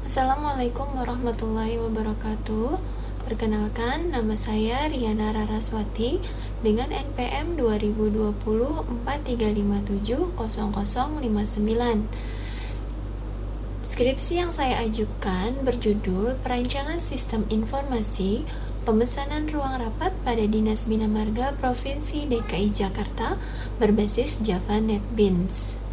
Assalamualaikum warahmatullahi wabarakatuh. Perkenalkan, nama saya Riana Raraswati dengan NPM 2020 43570059. Skripsi yang saya ajukan berjudul Perancangan Sistem Informasi Pemesanan Ruang Rapat pada Dinas Bina Marga Provinsi DKI Jakarta berbasis Java NetBeans.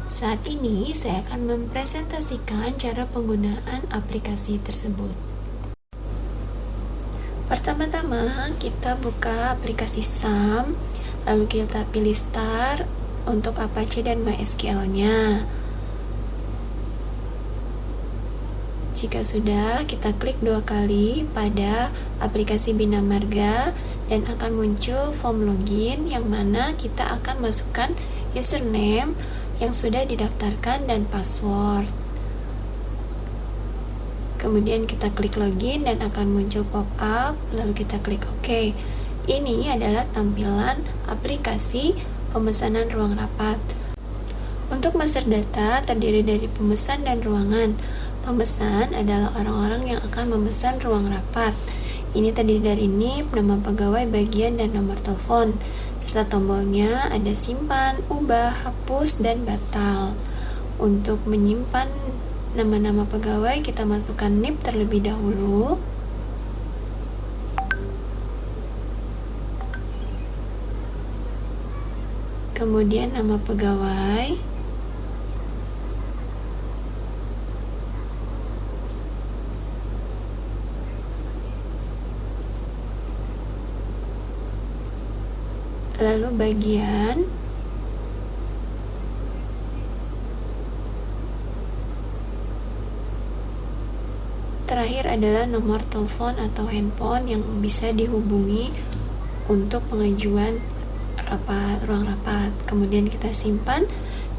Saat ini saya akan mempresentasikan cara penggunaan aplikasi tersebut. Pertama-tama kita buka aplikasi SAM, lalu kita pilih Start untuk Apache dan MySQL-nya. Jika sudah, kita klik 2 kali pada aplikasi Bina Marga dan akan muncul form login yang mana kita akan masukkan username yang sudah didaftarkan dan password. Kemudian kita klik login dan akan muncul pop-up, lalu kita klik OK. Ini adalah tampilan aplikasi pemesanan ruang rapat. Untuk master data terdiri dari pemesan dan ruangan. Pemesan adalah orang-orang yang akan memesan ruang rapat. Ini terdiri dari NIP, nama pegawai bagian, dan nomor telepon. Serta tombolnya ada simpan, ubah, hapus, dan batal. Untuk menyimpan nama-nama pegawai, kita masukkan NIP terlebih dahulu. Kemudian nama pegawai. Lalu bagian. Terakhir adalah nomor telepon atau handphone yang bisa dihubungi untuk pengajuan ruang rapat. Kemudian kita simpan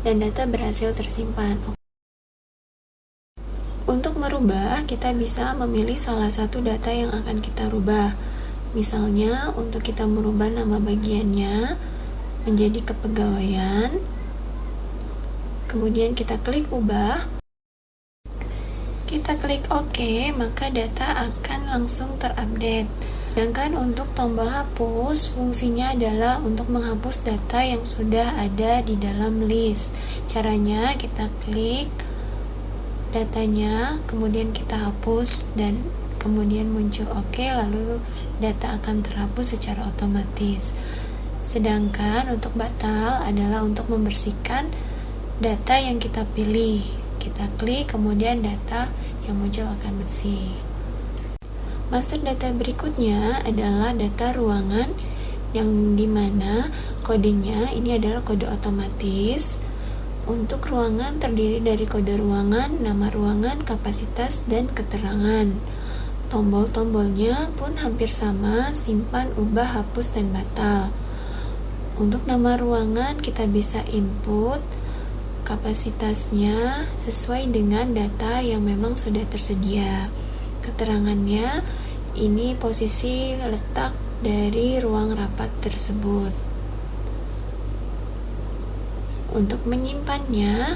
dan data berhasil tersimpan. Untuk merubah, kita bisa memilih salah satu data yang akan kita rubah. Misalnya, untuk kita merubah nama bagiannya menjadi kepegawaian. Kemudian kita klik ubah. Kita klik OK, maka data akan langsung terupdate. Sedangkan untuk tombol hapus, fungsinya adalah untuk menghapus data yang sudah ada di dalam list. Caranya kita klik datanya, kemudian kita hapus dan kemudian muncul OK, lalu data akan terhapus secara otomatis. Sedangkan untuk batal adalah untuk membersihkan data yang kita pilih. Kita klik, kemudian data yang muncul akan bersih. Master data berikutnya adalah data ruangan yang dimana kodenya ini adalah kode otomatis. Untuk ruangan terdiri dari kode ruangan, nama ruangan, kapasitas, dan keterangan. Tombol-tombolnya pun hampir sama, simpan, ubah, hapus, dan batal. Untuk nama ruangan kita bisa input kapasitasnya sesuai dengan data yang memang sudah tersedia. Keterangannya, ini posisi letak dari ruang rapat tersebut. Untuk menyimpannya,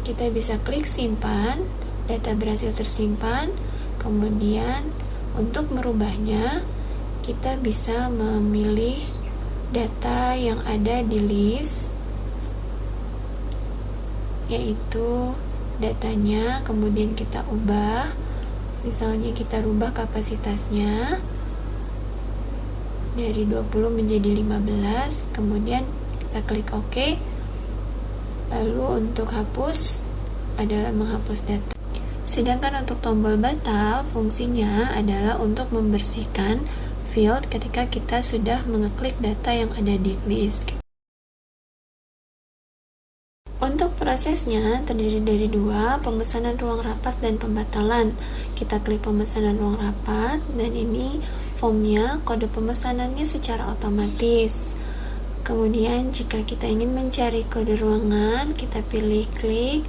kita bisa klik simpan. Data berhasil tersimpan. Kemudian untuk merubahnya, kita bisa memilih data yang ada di list, yaitu datanya, kemudian kita ubah. Misalnya kita rubah kapasitasnya dari 20 menjadi 15, kemudian kita klik OK. Lalu untuk hapus adalah menghapus data. Sedangkan untuk tombol batal, fungsinya adalah untuk membersihkan field ketika kita sudah mengeklik data yang ada di list. Untuk prosesnya terdiri dari 2, pemesanan ruang rapat dan pembatalan. Kita klik pemesanan ruang rapat dan ini formnya, kode pemesanannya secara otomatis. Kemudian jika kita ingin mencari kode ruangan, kita pilih klik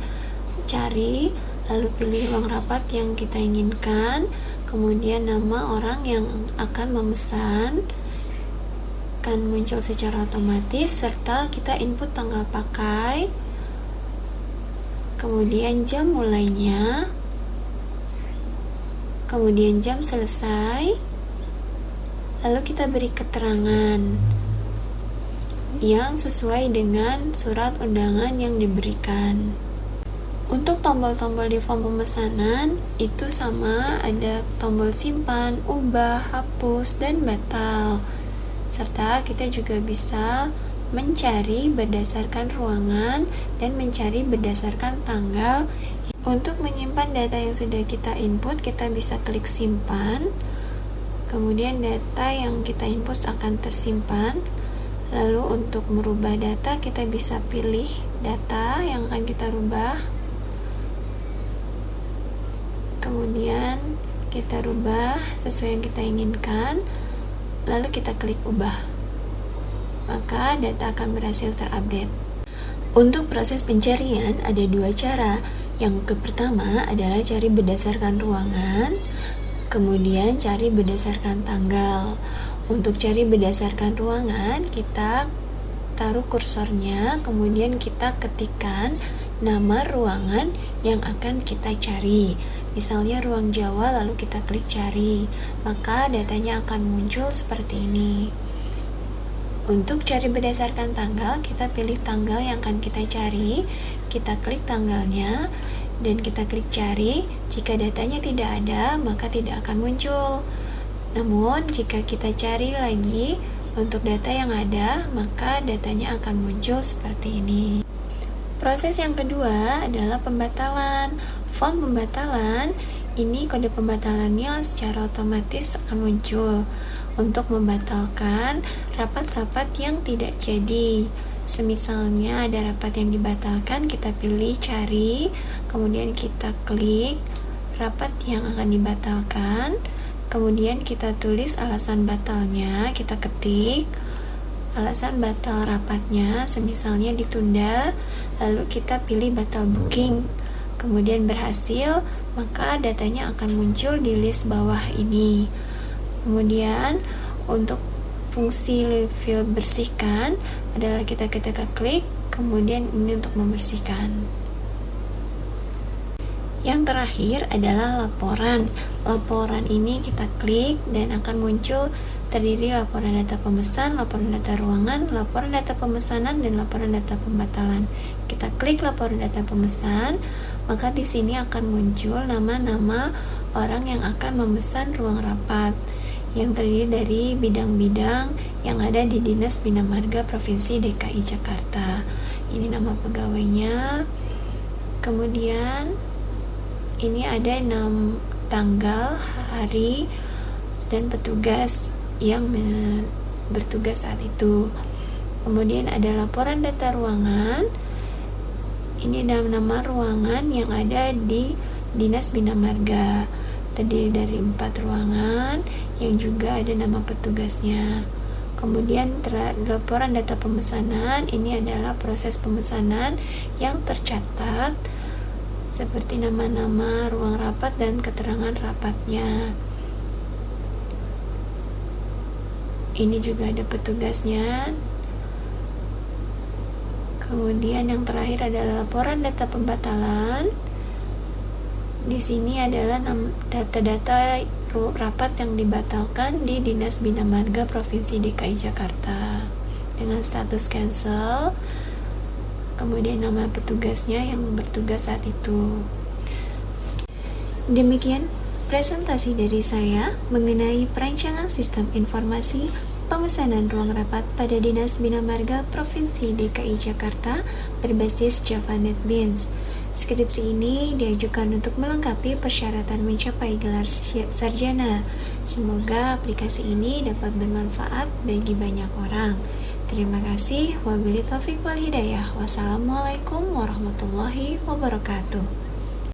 cari, lalu pilih ruang rapat yang kita inginkan, kemudian nama orang yang akan memesan akan muncul secara otomatis, serta kita input tanggal pakai, kemudian jam mulainya, kemudian jam selesai, lalu kita beri keterangan yang sesuai dengan surat undangan yang diberikan. Untuk tombol-tombol di form pemesanan itu sama, ada tombol simpan, ubah, hapus, dan batal. Serta kita juga bisa mencari berdasarkan ruangan dan mencari berdasarkan tanggal. Untuk menyimpan data yang sudah kita input, kita bisa klik simpan. Kemudian data yang kita input akan tersimpan. Lalu untuk merubah data, kita bisa pilih data yang akan kita rubah. Kemudian kita rubah sesuai yang kita inginkan, lalu kita klik ubah, maka data akan berhasil terupdate. Untuk proses pencarian ada dua cara. Yang pertama adalah cari berdasarkan ruangan, kemudian cari berdasarkan tanggal. Untuk cari berdasarkan ruangan, kita taruh kursornya, kemudian kita ketikkan nama ruangan yang akan kita cari. Misalnya ruang Jawa, lalu kita klik cari, maka datanya akan muncul seperti ini. Untuk cari berdasarkan tanggal, kita pilih tanggal yang akan kita cari, kita klik tanggalnya, dan kita klik cari. Jika datanya tidak ada, maka tidak akan muncul. Namun, jika kita cari lagi untuk data yang ada, maka datanya akan muncul seperti ini. Proses yang kedua adalah pembatalan. Form pembatalan, ini kode pembatalannya secara otomatis akan muncul untuk membatalkan rapat-rapat yang tidak jadi. Semisalnya ada rapat yang dibatalkan, kita pilih cari, kemudian kita klik rapat yang akan dibatalkan, kemudian kita tulis alasan batalnya, kita ketik alasan batal rapatnya, semisalnya ditunda, lalu kita pilih batal booking, kemudian berhasil, maka datanya akan muncul di list bawah ini. Kemudian untuk fungsi refill bersihkan adalah kita klik, kemudian ini untuk membersihkan. Yang terakhir adalah laporan. Laporan ini kita klik dan akan muncul terdiri laporan data pemesan, laporan data ruangan, laporan data pemesanan, dan laporan data pembatalan. Kita klik laporan data pemesan, maka di sini akan muncul nama-nama orang yang akan memesan ruang rapat yang terdiri dari bidang-bidang yang ada di Dinas Bina Marga Provinsi DKI Jakarta. Ini nama pegawainya. Kemudian ini ada tanggal, hari, dan petugas yang bertugas saat itu. Kemudian ada laporan data ruangan. Ini nama ruangan yang ada di Dinas Bina Marga, terdiri dari 4 ruangan yang juga ada nama petugasnya. Kemudian laporan data pemesanan, ini adalah proses pemesanan yang tercatat seperti nama-nama ruang rapat dan keterangan rapatnya. Ini juga ada petugasnya. Kemudian yang terakhir adalah laporan data pembatalan. Di sini adalah data-data rapat yang dibatalkan di Dinas Bina Marga Provinsi DKI Jakarta dengan status cancel. Kemudian nama petugasnya yang bertugas saat itu. Demikian presentasi dari saya mengenai perancangan sistem informasi pemesanan ruang rapat pada Dinas Bina Marga Provinsi DKI Jakarta berbasis Java NetBeans. Skripsi ini diajukan untuk melengkapi persyaratan mencapai gelar sarjana. Semoga aplikasi ini dapat bermanfaat bagi banyak orang. Terima kasih. Wabillahi taufiq wal hidayah. Wassalamualaikum warahmatullahi wabarakatuh.